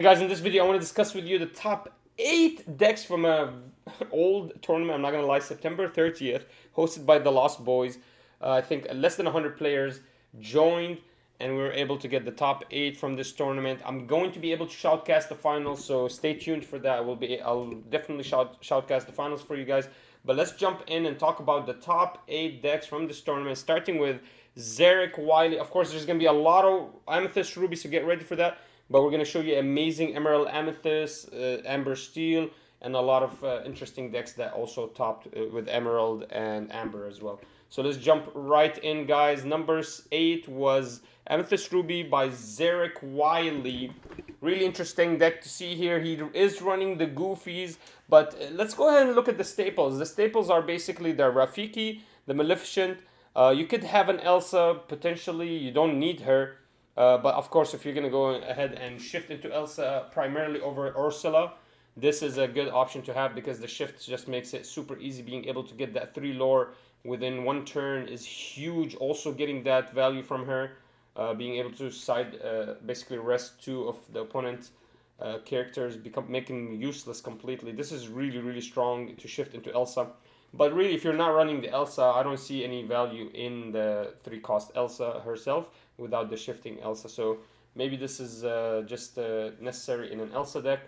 Hey guys, in this video I want to discuss with you the top 8 decks from a old tournament. I'm not gonna lie, September 30th, hosted by the Lost Boys. I think less than 100 players joined, and we were able to get the top 8 from this tournament. I'm going to be able to shoutcast the finals, so stay tuned for that. I'll definitely shoutcast the finals for you guys. But let's jump in and talk about the top 8 decks from this tournament, starting with 𝐒𝐍𝐍𝐄𝐓. Of course, there's gonna be a lot of Amethyst Ruby, so get ready for that. But we're going to show you amazing Emerald Amethyst, Amber Steel, and a lot of interesting decks that also topped with Emerald and Amber as well. So let's jump right in, guys. Number 8 was Amethyst Ruby by 𝐒𝐍𝐍𝐄𝐓. Really interesting deck to see here. He is running the Goofies, but let's go ahead and look at the staples. The staples are basically the Rafiki, the Maleficent. You could have an Elsa, potentially. You don't need her. But of course, if you're going to go ahead and shift into Elsa primarily over Ursula, this is a good option to have because the shift just makes it super easy. Being able to get that 3 lore within one turn is huge. Also getting that value from her, being able to basically rest 2 of the opponent's characters, making useless completely. This is really strong to shift into Elsa. But really, if you're not running the Elsa, I don't see any value in the 3-cost Elsa herself without the shifting Elsa. So maybe this is just necessary in an Elsa deck.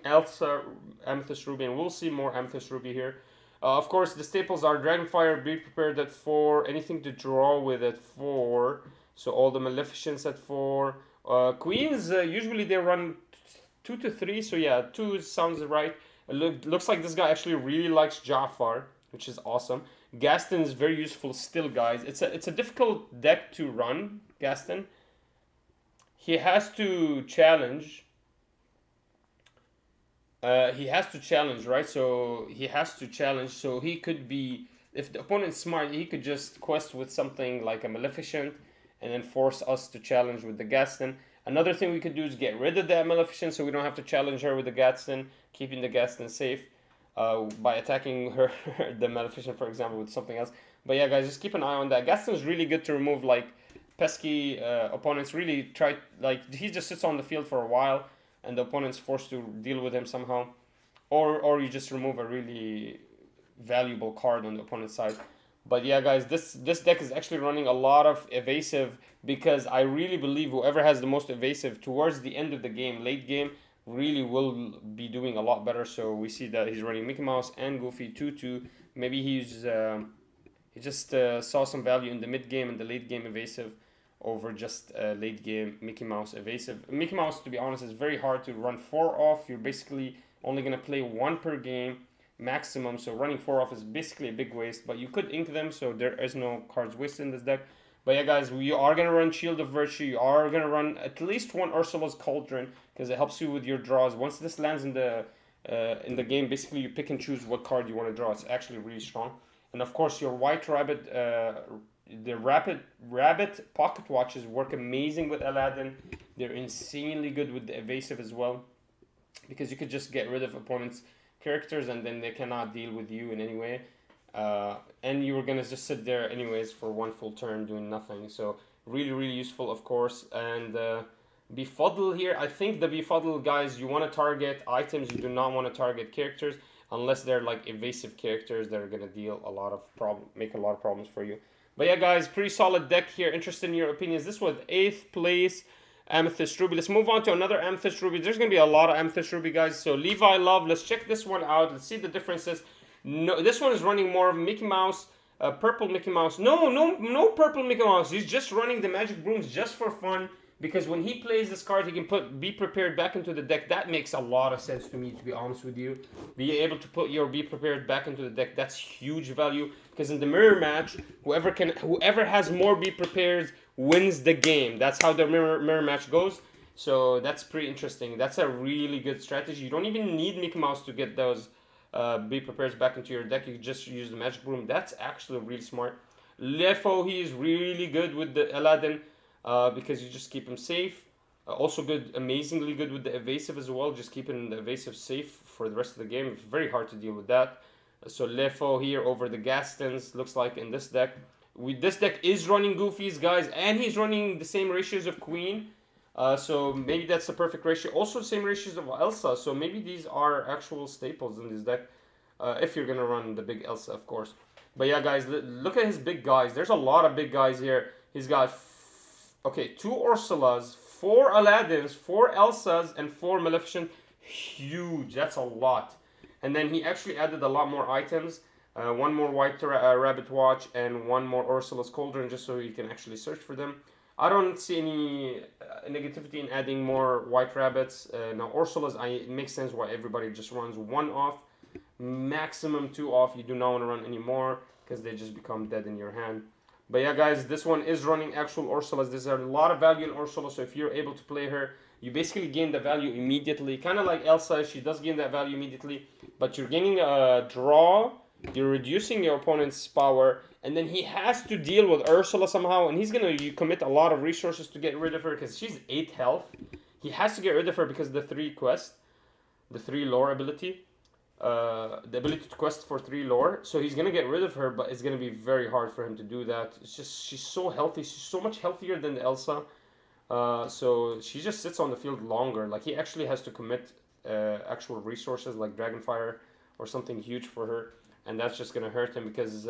Elsa, Amethyst Ruby, and we'll see more Amethyst Ruby here. Of course, the staples are Dragonfire, be prepared at 4, anything to draw with at 4. So all the Maleficents at 4. Queens, usually they run 2 to 3, so yeah, 2 sounds right. Looks like this guy actually really likes Jafar, which is awesome. Gaston is very useful still, guys. It's a difficult deck to run, Gaston. He has to challenge. Right? So he has to challenge. So he could be, if the opponent's smart, he could just quest with something like a Maleficent, and then force us to challenge with the Gaston. Another thing we could do is get rid of that Maleficent, so we don't have to challenge her with the Gaston, keeping the Gaston safe. By attacking her, the Maleficent, for example, with something else. But yeah, guys, just keep an eye on that. Gaston is really good to remove like pesky opponents. Really try, like, he just sits on the field for a while, and the opponent's forced to deal with him somehow, or you just remove a really valuable card on the opponent's side. But yeah, guys, this deck is actually running a lot of evasive because I really believe whoever has the most evasive towards the end of the game, late game, really will be doing a lot better. So we see that he's running Mickey Mouse and Goofy 2-2. Maybe he just saw some value in the mid game and the late game evasive over just late game Mickey Mouse evasive. Mickey Mouse, to be honest, is very hard to run 4 off. You're basically only going to play 1 per game maximum, so running 4 off is basically a big waste, but you could ink them, so there is no cards wasted in this deck. But yeah, guys, we are going to run Shield of Virtue. You are going to run at least 1 Ursula's Cauldron because it helps you with your draws. Once this lands in the game, basically you pick and choose what card you want to draw. It's actually really strong. And of course, your White Rabbit, the Rabbit Pocket Watches work amazing with Aladdin. They're insanely good with the evasive as well because you could just get rid of opponents' characters and then they cannot deal with you in any way. And you were gonna just sit there anyways for 1 full turn doing nothing. So really useful, of course. And Befuddle here, I think the Befuddle, guys, you want to target items. You do not want to target characters unless they're like evasive characters that are gonna deal a lot of make a lot of problems for you. But yeah, guys, pretty solid deck here. Interested in your opinions. This was 8th place. Amethyst Ruby. Let's move on to another Amethyst Ruby. There's going to be a lot of Amethyst Ruby, guys. So 𝐒𝐈𝐓, let's check this one out. Let's see the differences. No, this one is running more of Mickey Mouse, purple Mickey Mouse. No purple Mickey Mouse. He's just running the Magic Brooms just for fun. Because when he plays this card, he can put Be Prepared back into the deck. That makes a lot of sense to me, to be honest with you. Being able to put your Be Prepared back into the deck, that's huge value. Because in the mirror match, whoever has more Be Prepared wins the game. That's how the mirror match goes. So that's pretty interesting. That's a really good strategy. You don't even need Mickey Mouse to get those Be Prepared back into your deck. You can just use the Magic Broom. That's actually really smart. 𝐿𝐹, he is really good with the Aladdin. Because you just keep him safe. Also good, amazingly good with the evasive as well. Just keeping the evasive safe for the rest of the game. It's very hard to deal with that. So 𝐿𝐹 here over the Gastons, looks like in this deck. This deck is running Goofies, guys, and he's running the same ratios of Queen. So maybe that's the perfect ratio. Also, same ratios of Elsa. So maybe these are actual staples in this deck. If you're gonna run the big Elsa, of course. But yeah, guys, look at his big guys. There's a lot of big guys here. He's got okay, 2 Ursulas, 4 Aladdins, 4 Elsas, and 4 Maleficent. Huge. That's a lot. And then he actually added a lot more items. 1 more White Rabbit Watch and 1 more Ursula's Cauldron, just so you can actually search for them. I don't see any negativity in adding more White Rabbits. Now Ursula's, it makes sense why everybody just runs 1 off, maximum 2 off. You do not want to run any more because they just become dead in your hand. But yeah, guys, this one is running actual Ursulas. There's a lot of value in Ursula, so if you're able to play her, you basically gain the value immediately. Kind of like Elsa, she does gain that value immediately, but you're gaining a draw, you're reducing your opponent's power, and then he has to deal with Ursula somehow, and he's going to commit a lot of resources to get rid of her because she's 8 health. He has to get rid of her because of the 3 quest, the 3 lore ability. The ability to quest for 3 lore, so he's gonna get rid of her, but it's gonna be very hard for him to do that. It's just she's so healthy, she's so much healthier than the Elsa, so she just sits on the field longer. Like he actually has to commit actual resources like Dragonfire or something huge for her, and that's just gonna hurt him because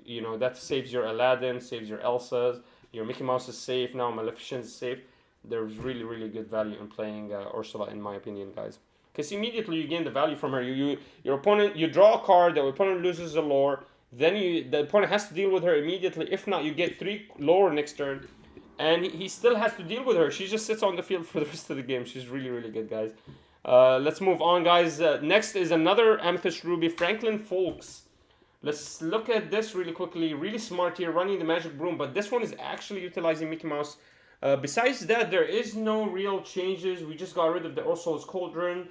you know, that saves your Aladdin, saves your Elsas, your Mickey Mouse is safe now, Maleficent is safe. There's really good value in playing Ursula, in my opinion, guys. Because immediately you gain the value from her. Your opponent, you draw a card, the opponent loses a lore, then the opponent has to deal with her immediately. If not, you get 3 lore next turn, and he still has to deal with her. She just sits on the field for the rest of the game. She's really good, guys. Let's move on, guys. Next is another Amethyst Ruby, Franklin Folks. Let's look at this really quickly. Really smart here, running the Magic Broom, but this one is actually utilizing Mickey Mouse. Besides that, there is no real changes. We just got rid of the Ursula's Cauldron.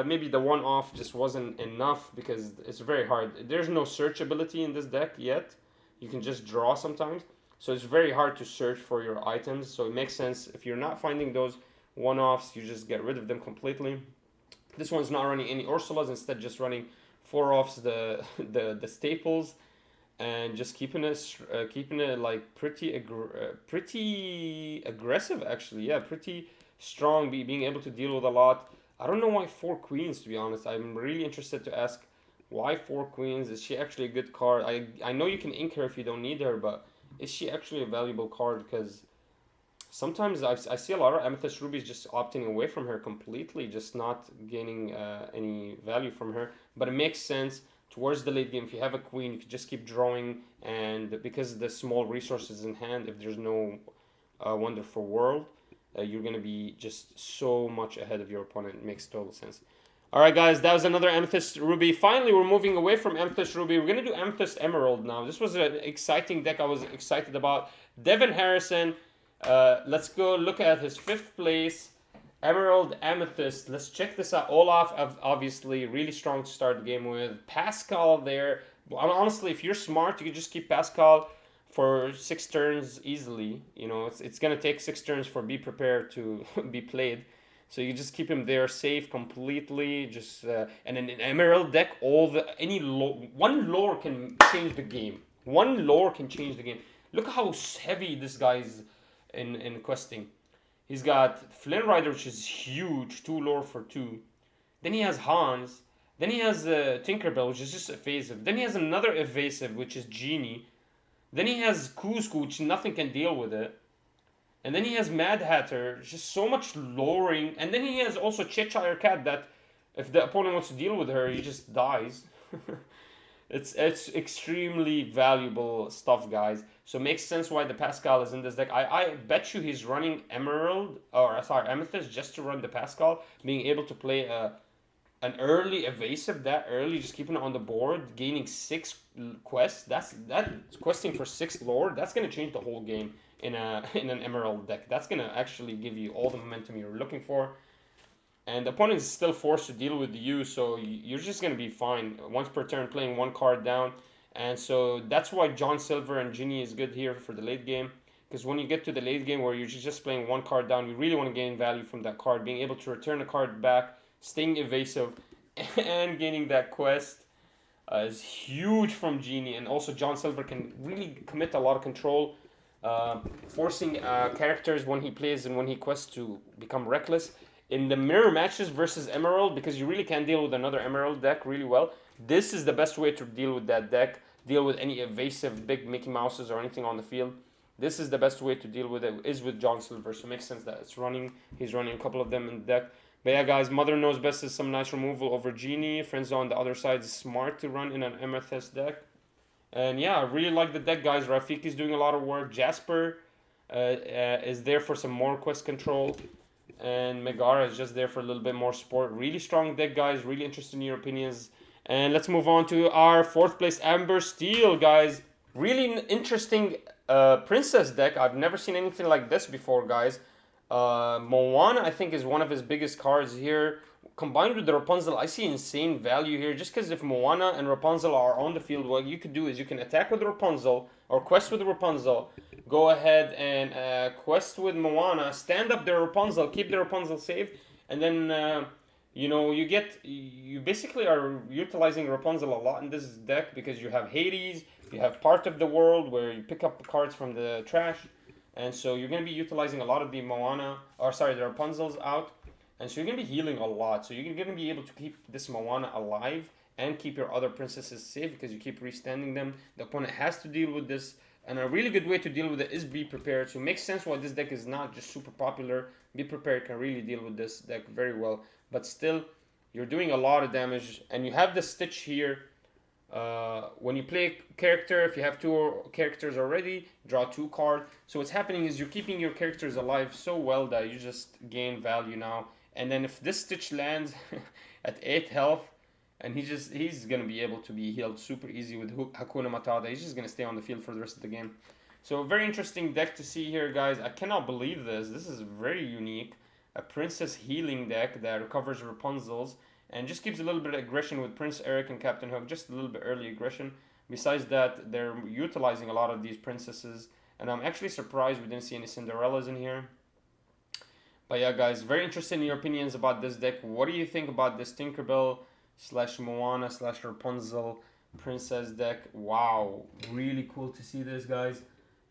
Maybe the 1 off just wasn't enough because it's very hard. There's no search ability in this deck yet. You can just draw sometimes. So it's very hard to search for your items. So it makes sense if you're not finding those 1 offs, you just get rid of them completely. This one's not running any Ursulas, instead just running 4 offs, the staples, and just keeping it like pretty aggressive actually. Yeah, pretty strong, being able to deal with a lot. I don't know why 4 queens, to be honest. I'm really interested to ask why 4 queens. Is she actually a good card? I know you can ink her if you don't need her, but is she actually a valuable card? Because sometimes I see a lot of Amethyst Rubies just opting away from her completely, just not gaining any value from her. But it makes sense towards the late game. If you have a queen, you can just keep drawing, and because of the small resources in hand, if there's no Wonderful World, you're going to be just so much ahead of your opponent. It makes total sense. Alright, guys, that was another Amethyst Ruby. Finally, we're moving away from Amethyst Ruby. We're going to do Amethyst Emerald now. This was an exciting deck I was excited about. Devin Harrison, let's go look at his 5th place. Emerald Amethyst. Let's check this out. 𝐂𝐲𝐓, obviously, really strong to start the game with. Pascal there. Honestly, if you're smart, you can just keep Pascal for 6 turns easily. You know, it's gonna take 6 turns for Be Prepared to be played, so you just keep him there safe completely. Just and in an Emerald deck, one lore can change the game. One lore can change the game. Look how heavy this guy is in questing. He's got Flynn Rider, which is huge, 2 lore for 2. Then he has Hans. Then he has Tinkerbell, which is just evasive. Then he has another evasive, which is Genie. Then he has 𝐂𝐎𝐍𝐶, which nothing can deal with it. And then he has Mad Hatter, just so much lowering. And then he has also Cheshire Cat that if the opponent wants to deal with her, he just dies. It's extremely valuable stuff, guys. So it makes sense why the Pascal is in this deck. I bet you he's running Amethyst just to run the Pascal. Being able to play an early evasive that early, just keeping it on the board, gaining 6 quests. That's questing for 6 lore. That's gonna change the whole game in an Emerald deck. That's gonna actually give you all the momentum you're looking for. And the opponent is still forced to deal with you, so you're just gonna be fine. Once per turn, playing 1 card down. And so that's why John Silver and Ginny is good here for the late game. Because when you get to the late game where you're just playing 1 card down, you really want to gain value from that card. Being able to return a card back, staying evasive, and gaining that quest is huge from Genie. And also John Silver can really commit a lot of control. forcing characters when he plays and when he quests to become reckless. In the mirror matches versus Emerald, because you really can't deal with another Emerald deck really well, this is the best way to deal with that deck. Deal with any evasive big Mickey Mouses or anything on the field. This is the best way to deal with it, is with John Silver. So it makes sense that it's running. He's running a couple of them in the deck. But yeah, guys, Mother Knows Best is some nice removal over Genie. Friends on the other side is smart to run in an Amethyst deck. And yeah, I really like the deck, guys. Rafiki is doing a lot of work. Jasper is there for some more quest control. And Megara is just there for a little bit more support. Really strong deck, guys. Really interested in your opinions. And let's move on to our 4th place Amber Steel, guys. Really interesting princess deck. I've never seen anything like this before, guys. Moana, I think, is one of his biggest cards here. Combined with the Rapunzel, I see insane value here. Just because if Moana and Rapunzel are on the field, what you could do is you can attack with Rapunzel or quest with Rapunzel. Go ahead and quest with Moana, stand up the Rapunzel, keep the Rapunzel safe, and then you know, you basically are utilizing Rapunzel a lot in this deck because you have Hades, you have Part of the World where you pick up cards from the trash, and so you're going to be utilizing a lot of the Moana, or sorry, the Rapunzels out, and so you're going to be healing a lot. So you're going to be able to keep this Moana alive and keep your other princesses safe because you keep restanding them. The opponent has to deal with this, and a really good way to deal with it is Be Prepared. So it makes sense why this deck is not just super popular. Be Prepared can really deal with this deck very well. But still, you're doing a lot of damage, and you have the Stitch here. When you play a character, if you have 2 characters already, draw 2 cards. So what's happening is you're keeping your characters alive so well that you just gain value now. And then if this Stitch lands at 8 health, and he's gonna be able to be healed super easy with Hakuna Matata. He's just gonna stay on the field for the rest of the game. So very interesting deck to see here, guys. I cannot believe this. This is very unique. A princess healing deck that recovers Rapunzels and just gives a little bit of aggression with Prince Eric and Captain Hook, just a little bit early aggression. Besides that, they're utilizing a lot of these princesses, and I'm actually surprised we didn't see any Cinderellas in here. But yeah, guys, very interested in your opinions about this deck. What do you think about this Tinkerbell / Moana / Rapunzel princess deck? Wow, really cool to see this, guys.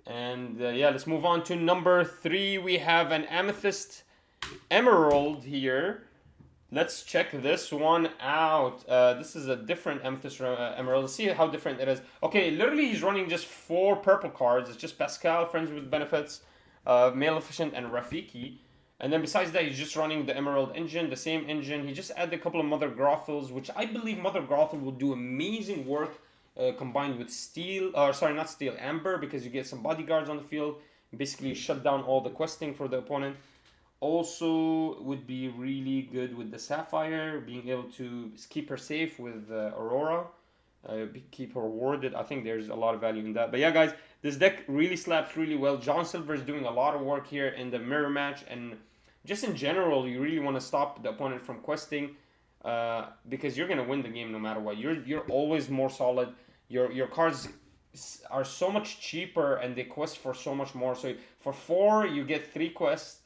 And yeah, let's move on to number 3. We have an Amethyst Emerald here. Let's check this one out. This is a different Amethyst Emerald. Let's see how different it is. Okay, literally he's running just 4 purple cards. It's just Pascal, Friends with Benefits, Maleficent, and Rafiki. And then besides that, he's just running the Emerald engine, the same engine. He just added a couple of Mother Gothels, which I believe Mother Gothel will do amazing work combined with Steel, or sorry, not Steel, Amber, because you get some bodyguards on the field. Basically shut down all the questing for the opponent. Also would be really good with the Sapphire, being able to keep her safe with Aurora. Keep her warded. I think there's a lot of value in that. But yeah, guys, this deck really slaps really well. John Silver is doing a lot of work here in the mirror match, and just in general, you really want to stop the opponent from questing because you're gonna win the game no matter what. You're always more solid. Your cards are so much cheaper, and they quest for so much more. So for 4, you get 3 quests,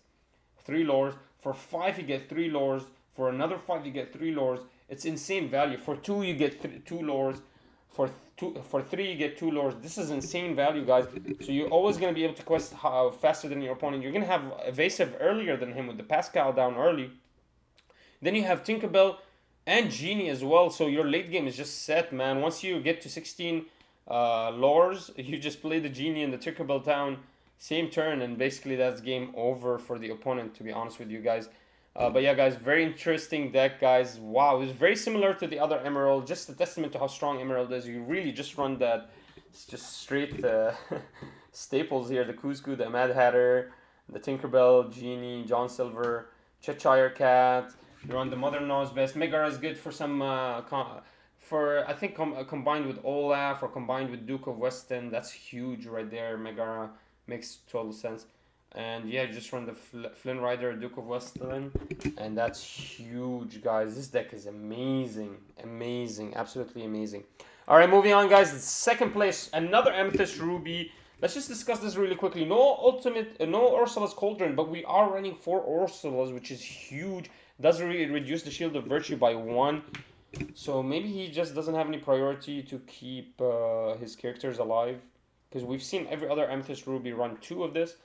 3 lores. For 5, you get 3 lores. For another 5, you get 3 lores. It's insane value. For 2, you get 2 lores. For 3, you get 2 lores. This is insane value, guys. So you're always going to be able to quest faster than your opponent. You're going to have evasive earlier than him with the Pascal down early. Then you have Tinkerbell and Genie as well. So your late game is just set, man. Once you get to 16 lores, you just play the Genie and the Tinkerbell down same turn, and basically that's game over for the opponent, to be honest with you guys. But yeah, guys, very interesting deck, guys. Wow, it's very similar to the other Emerald. Just a testament to how strong Emerald is. You really just run that. It's just straight staples here. The 𝐂𝐎𝐍𝐶, the Mad Hatter, the Tinkerbell, Genie, John Silver, Cheshire Cat. You run the Mother Knows Best. Megara is good for some, I think combined with 𝐒𝐿𝐓 or combined with Duke of Weston. That's huge right there, Megara. Makes total sense. And yeah, just run the Flynn Rider, Duke of Weston, and that's huge, guys. This deck is amazing, amazing, absolutely amazing. All right, moving on, guys. Second place, another Amethyst Ruby. Let's just discuss this really quickly. No Ursula's Cauldron, but we are running 4 Ursulas, which is huge. Does really reduce the Shield of Virtue by 1. So maybe he just doesn't have any priority to keep his characters alive. because we've seen every other Amethyst Ruby run 2 of this.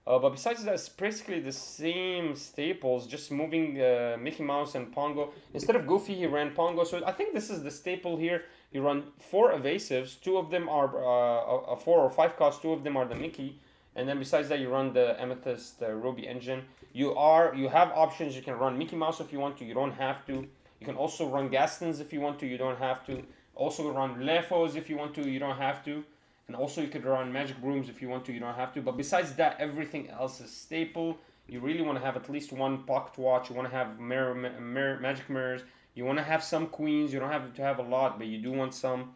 But besides that, it's basically the same staples, just moving Mickey Mouse and Pongo. Instead of Goofy, he ran Pongo. So I think this is the staple here. You run 4 evasives. 2 of them are a 4 or 5 cost. 2 of them are the Mickey. And then besides that, you run the Amethyst Ruby engine. You have options. You can run Mickey Mouse if you want to. You don't have to. You can also run Gastons if you want to. You don't have to. Also run Lefos if you want to. You don't have to. And also you could run Magic Brooms if you want to, you don't have to. But besides that, everything else is staple. You really want to have at least 1 Pocket Watch. You want to have Magic Mirrors. You want to have some Queens. You don't have to have a lot, but you do want some.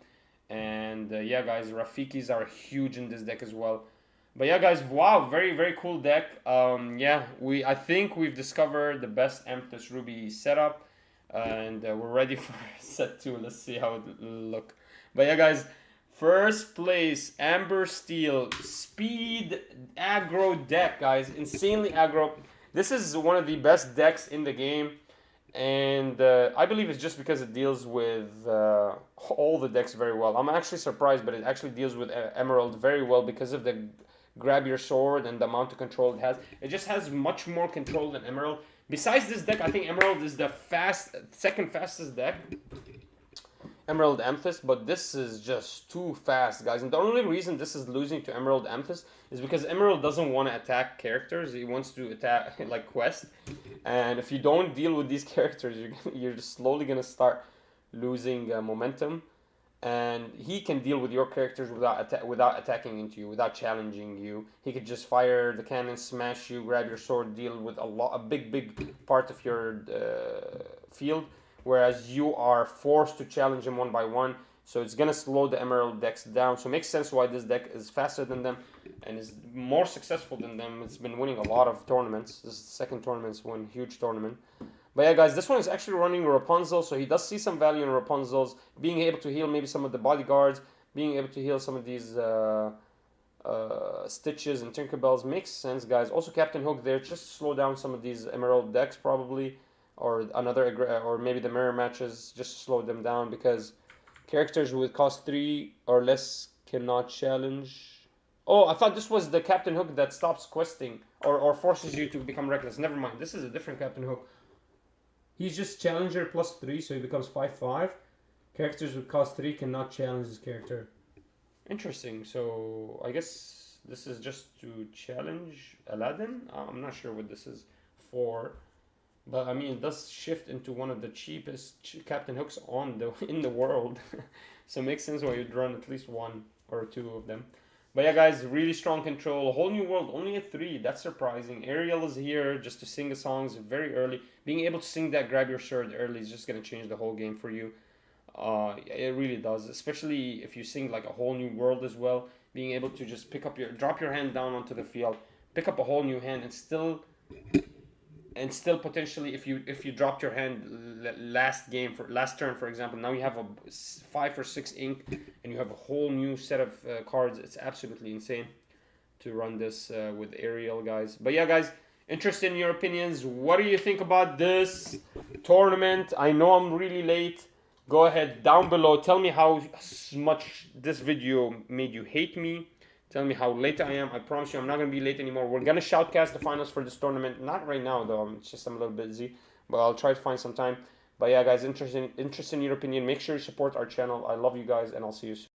And yeah, guys, Rafikis are huge in this deck as well. But yeah, guys, wow, very, very cool deck. Yeah, I think we've discovered the best Amethyst Ruby setup. And we're ready for set 2. Let's see how it look. But yeah, guys, first place, Amber Steel, speed aggro deck, guys. Insanely aggro. This is one of the best decks in the game. And I believe it's just because it deals with all the decks very well. I'm actually surprised, but it actually deals with Emerald very well because of the grab your sword and the amount of control it has. It just has much more control than Emerald. Besides this deck, I think Emerald is the second fastest deck. Emerald Amethyst, but this is just too fast, guys. And the only reason this is losing to Emerald Amethyst is because Emerald doesn't want to attack characters. He wants to attack like quest. And if you don't deal with these characters, you're just slowly gonna start losing momentum. And he can deal with your characters without attacking into you, without challenging you. He could just fire the cannon, smash you, grab your sword, deal with a big part of your field. Whereas you are forced to challenge him 1 by 1, so it's gonna slow the Emerald decks down. So it makes sense why this deck is faster than them and is more successful than them. It's been winning a lot of tournaments. This is the second tournament it's won, huge tournament. But yeah, guys, this one is actually running Rapunzel, so he does see some value in Rapunzel's being able to heal maybe some of the bodyguards, being able to heal some of these Stitches and Tinkerbells makes sense, guys. Also Captain Hook there, just to slow down some of these Emerald decks probably. Or or maybe the mirror matches, just to slow them down, because characters with cost 3 or less cannot challenge. Oh, I thought this was the Captain Hook that stops questing or forces you to become reckless. Never mind, this is a different Captain Hook. He's just challenger plus 3, so he becomes 5/5. Characters with cost 3 cannot challenge his character. Interesting. So I guess this is just to challenge Aladdin. I'm not sure what this is for. But I mean, it does shift into one of the cheapest Captain Hooks in the world, so it makes sense why you'd run at least 1 or 2 of them. But yeah, guys, really strong control. Whole new world, only a 3. That's surprising. Ariel is here just to sing the songs very early. Being able to sing that grab your sword early is just gonna change the whole game for you. It really does, especially if you sing like a whole new world as well. Being able to just drop your hand down onto the field, pick up a whole new hand, and still potentially, if you dropped your hand last turn, for example, now you have a 5 or 6 ink and you have a whole new set of cards. It's absolutely insane to run this with Ariel, guys. But yeah, guys, interested in your opinions. What do you think about this tournament? I know I'm really late. Go ahead down below, tell me how much this video made you hate me. Tell me how late I am. I promise you I'm not going to be late anymore. We're going to shoutcast the finals for this tournament. Not right now, though. I'm a little busy. But I'll try to find some time. But yeah, guys, interested in your opinion. Make sure you support our channel. I love you guys, and I'll see you soon.